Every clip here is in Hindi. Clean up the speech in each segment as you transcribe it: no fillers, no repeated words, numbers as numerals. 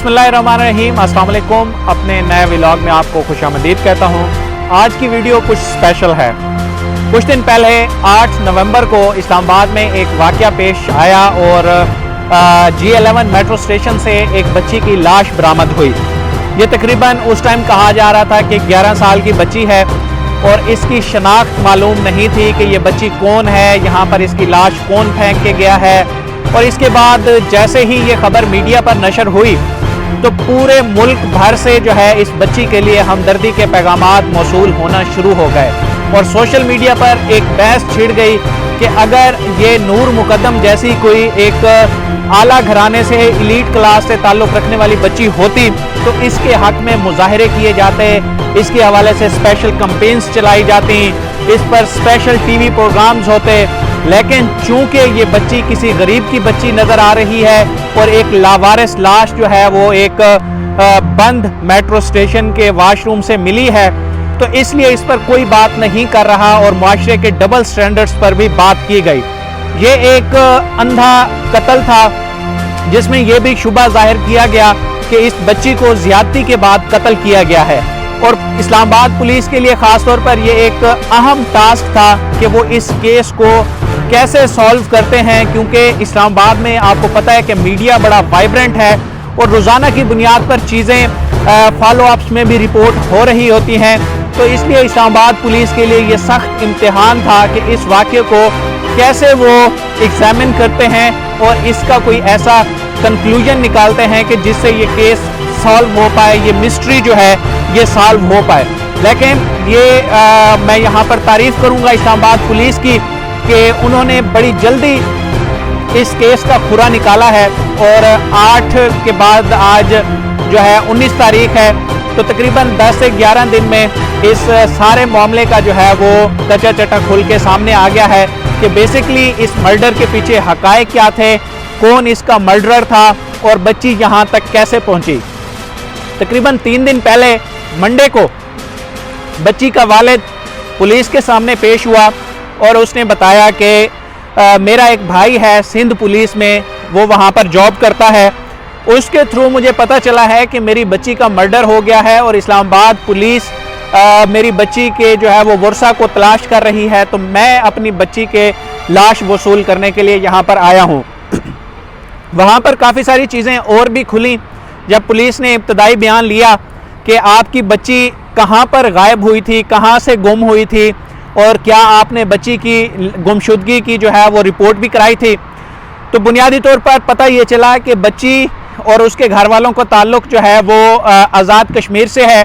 बिस्मिल्लाहिर्रहमानिर्रहीम, अस्सलाम वालेकुम। अपने नए व्लॉग में आपको खुशामदीद कहता हूँ। आज की वीडियो कुछ स्पेशल है। कुछ दिन पहले 8 नवंबर को इस्लामाबाद में एक वाक़या पेश आया और G11 मेट्रो स्टेशन से एक बच्ची की लाश बरामद हुई। ये तकरीबन उस टाइम कहा जा रहा था कि 11 साल की बच्ची है और इसकी शनाख्त मालूम नहीं थी कि ये बच्ची कौन है, यहाँ पर इसकी लाश कौन फेंक के गया है। और इसके बाद जैसे ही ये खबर मीडिया पर नशर हुई तो पूरे मुल्क भर से जो है इस बच्ची के लिए हमदर्दी के पैगामात मौसूल होना शुरू हो गए और सोशल मीडिया पर एक बहस छिड़ गई कि अगर ये नूर मुकद्दम जैसी कोई एक आला घराने से इलीट क्लास से ताल्लुक़ रखने वाली बच्ची होती तो इसके हक़ में मुजाहरे किए जाते, इसके हवाले से स्पेशल कैंपेन्स चलाई जाती, इस पर स्पेशल टीवी प्रोग्राम्स होते। लेकिन चूंकि ये बच्ची किसी गरीब की बच्ची नज़र आ रही है और एक लावारिस लाश जो है वो एक बंद मेट्रो स्टेशन के वाशरूम से मिली है, तो इसलिए इस पर कोई बात नहीं कर रहा और मुआशरे के डबल स्टैंडर्ड्स पर भी बात की गई। ये एक अंधा कत्ल था जिसमें यह भी शुबा जाहिर किया गया कि इस बच्ची को ज़्यादती के बाद कत्ल किया गया है और इस्लामाबाद पुलिस के लिए ख़ास तौर पर यह एक अहम टास्क था कि वो इस केस को कैसे सॉल्व करते हैं, क्योंकि इस्लामाबाद में आपको पता है कि मीडिया बड़ा वाइब्रेंट है और रोज़ाना की बुनियाद पर चीज़ें फॉलो अप्स में भी रिपोर्ट हो रही होती हैं। तो इसलिए इस्लामाबाद पुलिस के लिए ये सख्त इम्तिहान था कि इस वाक़े को कैसे वो एग्जामिन करते हैं और इसका कोई ऐसा कंक्लूजन निकालते हैं कि जिससे ये केस सॉल्व हो पाए, ये मिस्ट्री जो है ये सॉल्व हो पाए। लेकिन ये मैं यहाँ पर तारीफ़ करूँगा इस्लामाबाद पुलिस की कि उन्होंने बड़ी जल्दी इस केस का खुरा निकाला है और 8 के बाद आज जो है 19 तारीख है, तो तकरीबन 10 से 11 दिन में इस सारे मामले का जो है वो कच्चा चटा खुल के सामने आ गया है कि बेसिकली इस मर्डर के पीछे हकायक क्या थे, कौन इसका मर्डरर था और बच्ची यहाँ तक कैसे पहुँची। तकरीबन 3 दिन पहले मंडे को बच्ची का वालिद पुलिस के सामने पेश हुआ और उसने बताया कि मेरा एक भाई है सिंध पुलिस में, वो वहाँ पर जॉब करता है, उसके थ्रू मुझे पता चला है कि मेरी बच्ची का मर्डर हो गया है और इस्लामाबाद पुलिस मेरी बच्ची के जो है वो वर्सा को तलाश कर रही है, तो मैं अपनी बच्ची के लाश वसूल करने के लिए यहाँ पर आया हूँ। वहाँ पर काफ़ी सारी चीज़ें और भी खुली जब पुलिस ने इब्तदाई बयान लिया कि आपकी बच्ची कहाँ पर गायब हुई थी, कहाँ से गुम हुई थी और क्या आपने बच्ची की गुमशुदगी की जो है वो रिपोर्ट भी कराई थी। तो बुनियादी तौर पर पता ये चला कि बच्ची और उसके घर वालों का ताल्लुक़ जो है वो आज़ाद कश्मीर से है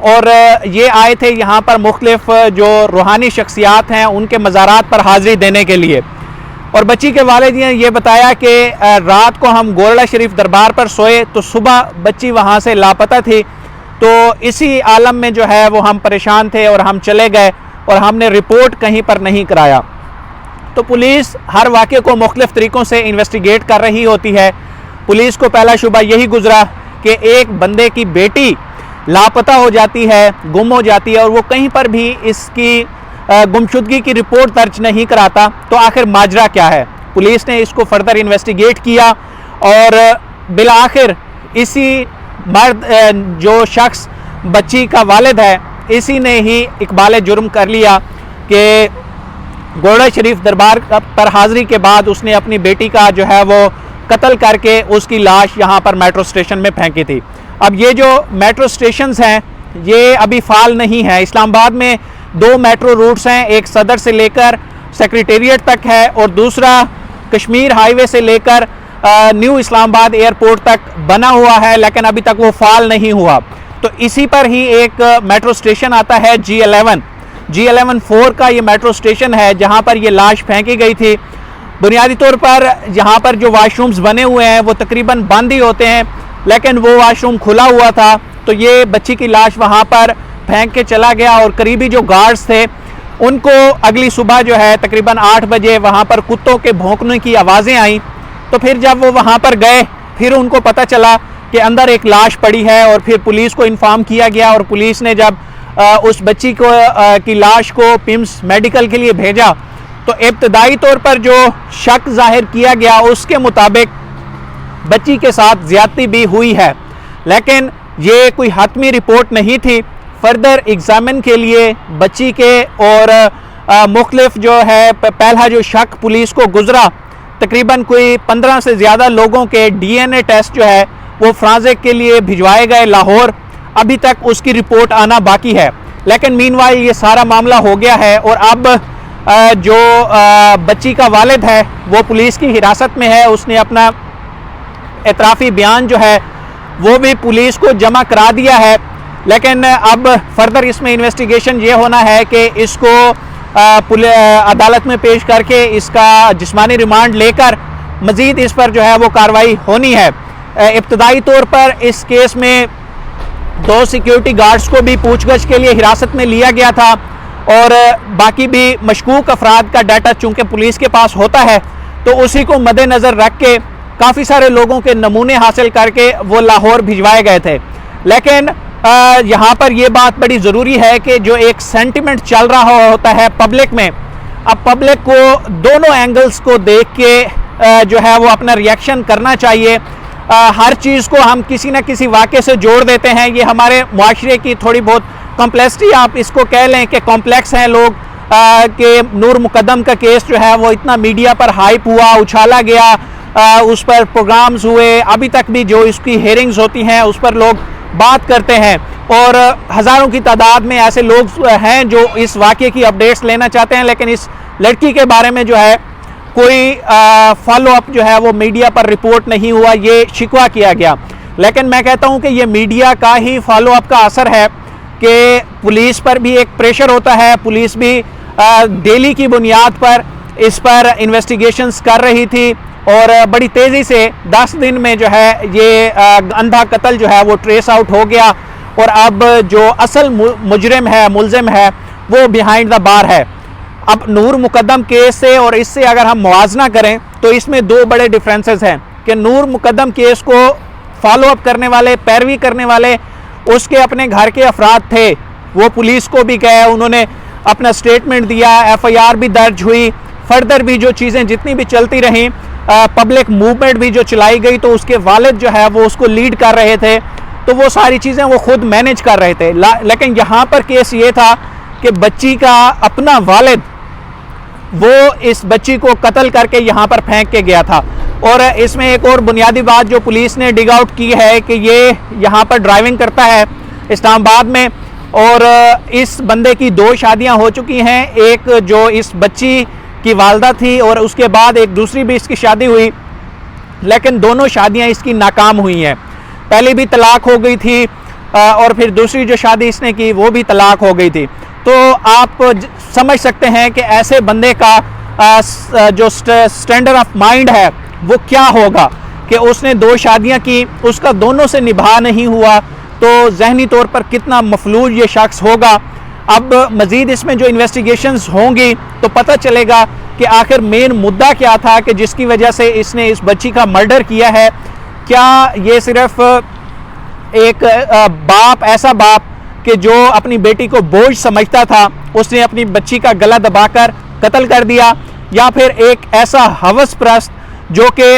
और ये आए थे यहाँ पर मुख्तलिफ जो रूहानी शख्सियात हैं उनके मज़ारात पर हाज़िरी देने के लिए। और बच्ची के वालिद ने ये बताया कि रात को हम गोरड़ा शरीफ दरबार पर सोए तो सुबह बच्ची वहाँ से लापता थी, तो इसी आलम में जो है वो हम परेशान थे और हम चले गए और हमने रिपोर्ट कहीं पर नहीं कराया। तो पुलिस हर वाक़े को मुख्तलिफ तरीक़ों से इन्वेस्टिगेट कर रही होती है। पुलिस को पहला शुबा यही गुजरा कि एक बंदे की बेटी लापता हो जाती है, गुम हो जाती है और वो कहीं पर भी इसकी गुमशुदगी की रिपोर्ट दर्ज नहीं कराता, तो आखिर माजरा क्या है। पुलिस ने इसको फर्दर इन्वेस्टिगेट किया और बिलाखिर इसी मर्द जो शख्स बच्ची का वालिद है इसी ने ही इकबाल जुर्म कर लिया कि गोरड़ा शरीफ दरबार पर हाज़िरी के बाद उसने अपनी बेटी का जो है वो कत्ल करके उसकी लाश यहाँ पर मेट्रो स्टेशन में फेंकी थी। अब ये जो मेट्रो स्टेशंस हैं ये अभी फ़ाल नहीं है। इस्लामाबाद में 2 मेट्रो रूट्स हैं, एक सदर से लेकर सेक्रेटेरिएट तक है और दूसरा कश्मीर हाईवे से लेकर न्यू इस्लामाबाद एयरपोर्ट तक बना हुआ है, लेकिन अभी तक वो फ़ाल नहीं हुआ। तो इसी पर ही एक मेट्रो स्टेशन आता है G11 4 का ये मेट्रो स्टेशन है जहाँ पर ये लाश फेंकी गई थी। बुनियादी तौर पर यहाँ पर जो वाशरूम्स बने हुए हैं वो तकरीबन बंद ही होते हैं, लेकिन वो वाशरूम खुला हुआ था तो ये बच्ची की लाश वहाँ पर फेंक के चला गया और करीबी जो गार्ड्स थे उनको अगली सुबह जो है तकरीबन 8 बजे वहाँ पर कुत्तों के भौंकने की आवाज़ें आई। तो फिर जब वो वहाँ पर गए फिर उनको पता चला कि अंदर एक लाश पड़ी है और फिर पुलिस को इन्फॉर्म किया गया और पुलिस ने जब उस बच्ची को की लाश को पिम्स मेडिकल के लिए भेजा तो इब्तदाई तौर पर जो शक जाहिर किया गया उसके मुताबिक बच्ची के साथ ज्यादती भी हुई है, लेकिन ये कोई हतमी रिपोर्ट नहीं थी। फर्दर एग्जामिन के लिए बच्ची के और मुख्तलिफ जो है पहला जो शक पुलिस को गुजरा, तकरीबन कोई 15 से ज़्यादा लोगों के DNA टेस्ट जो है वो फ्रांसिक के लिए भिजवाए गए लाहौर। अभी तक उसकी रिपोर्ट आना बाकी है, लेकिन मीनवाइल ये सारा मामला हो गया है और अब जो बच्ची का वालिद है वो पुलिस की हिरासत में है। उसने अपना एतराफ़ी बयान जो है वो भी पुलिस को जमा करा दिया है, लेकिन अब फर्दर इसमें इन्वेस्टिगेशन ये होना है कि इसको अदालत में पेश करके इसका जिस्मानी रिमांड लेकर मज़ीद इस पर जो है वो कार्रवाई होनी है। इब्तदाई तौर पर इस केस में 2 सिक्योरिटी गार्ड्स को भी पूछगछ के लिए हिरासत में लिया गया था और बाकी भी मशकूक अफराद का डाटा चूँकि पुलिस के पास होता है तो उसी को मद्देनज़र रख के काफ़ी सारे लोगों के नमूने हासिल करके वो लाहौर भिजवाए गए थे। लेकिन यहाँ पर यह बात बड़ी ज़रूरी है कि जो एक सेंटिमेंट चल रहा होता है पब्लिक में, अब पब्लिक को दोनों एंगल्स को देख के जो है वो अपना रिएक्शन करना चाहिए। हर चीज़ को हम किसी न किसी वाक़े से जोड़ देते हैं। ये हमारे मुआशरे की थोड़ी बहुत कॉम्प्लेक्सिटी आप इसको कह लें कि कॉम्प्लेक्स हैं लोग कि नूर मुकद्दम का केस जो है वो इतना मीडिया पर हाइप हुआ, उछाला गया, उस पर प्रोग्राम्स हुए, अभी तक भी जो इसकी हेयरिंग्स होती हैं उस पर लोग बात करते हैं और हज़ारों की तादाद में ऐसे लोग हैं जो इस वाक़े की अपडेट्स लेना चाहते हैं, लेकिन इस लड़की के बारे में जो है कोई फॉलो अप जो है वो मीडिया पर रिपोर्ट नहीं हुआ, ये शिकवा किया गया। लेकिन मैं कहता हूँ कि ये मीडिया का ही फॉलो अप का असर है कि पुलिस पर भी एक प्रेशर होता है। पुलिस भी डेली की बुनियाद पर इस पर इन्वेस्टिगेशंस कर रही थी और बड़ी तेज़ी से 10 दिन में जो है ये अंधा कत्ल जो है वो ट्रेस आउट हो गया और अब जो असल मुजरिम है, मुलजिम है, वो बिहाइंड द बार है। अब नूर मुकद्दम केस से और इससे अगर हम मुआवजना करें तो इसमें 2 बड़े डिफरेंसेस हैं कि नूर मुकद्दम केस को फॉलो अप करने वाले, पैरवी करने वाले उसके अपने घर के अफराद थे, वो पुलिस को भी गए, उन्होंने अपना स्टेटमेंट दिया, FIR भी दर्ज हुई, फर्दर भी जो चीज़ें जितनी भी चलती रहीं, पब्लिक मूवमेंट भी जो चलाई गई तो उसके वालिद जो है वो उसको लीड कर रहे थे, तो वो सारी चीज़ें वो खुद मैनेज कर रहे थे। लेकिन यहाँ पर केस ये था कि बच्ची का अपना वालिद वो इस बच्ची को कत्ल करके यहाँ पर फेंक के गया था। और इसमें एक और बुनियादी बात जो पुलिस ने डिग आउट की है कि ये यहाँ पर ड्राइविंग करता है इस्लामाबाद में और इस बंदे की 2 शादियाँ हो चुकी हैं। एक जो इस बच्ची की वालदा थी और उसके बाद एक दूसरी भी इसकी शादी हुई, लेकिन दोनों शादियाँ इसकी नाकाम हुई हैं। पहली भी तलाक हो गई थी और फिर दूसरी जो शादी इसने की वो भी तलाक हो गई थी। तो आप समझ सकते हैं कि ऐसे बंदे का जो स्टैंडर्ड ऑफ माइंड है वो क्या होगा कि उसने 2 शादियां की, उसका दोनों से निभा नहीं हुआ, तो जहनी तौर पर कितना मफलूज ये शख्स होगा। अब मज़ीद इसमें जो इन्वेस्टिगेशंस होंगी तो पता चलेगा कि आखिर मेन मुद्दा क्या था कि जिसकी वजह से इसने इस बच्ची का मर्डर किया है। क्या ये सिर्फ एक बाप, ऐसा बाप कि जो अपनी बेटी को बोझ समझता था, उसने अपनी बच्ची का गला दबाकर कत्ल कर दिया, या फिर एक ऐसा हवस परस्त जो कि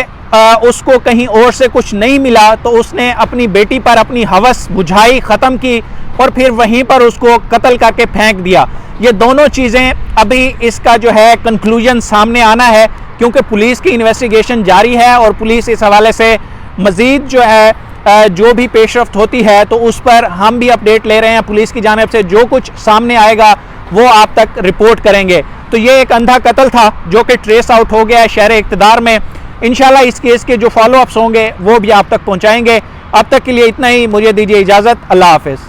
उसको कहीं और से कुछ नहीं मिला तो उसने अपनी बेटी पर अपनी हवस बुझाई, ख़त्म की और फिर वहीं पर उसको कत्ल करके फेंक दिया। ये दोनों चीज़ें अभी इसका जो है कंक्लूजन सामने आना है, क्योंकि पुलिस की इन्वेस्टिगेशन जारी है और पुलिस इस हवाले से मज़ीद जो है जो भी पेशरफ्त होती है तो उस पर हम भी अपडेट ले रहे हैं। पुलिस की जानिब से जो कुछ सामने आएगा वो आप तक रिपोर्ट करेंगे। तो ये एक अंधा कत्ल था जो कि ट्रेस आउट हो गया है शहर इक़्तिदार में। इंशाल्लाह इस केस के जो फॉलो अप्स होंगे वो भी आप तक पहुंचाएंगे। अब तक के लिए इतना ही, मुझे दीजिए इजाज़त। अल्लाह हाफ़िज़।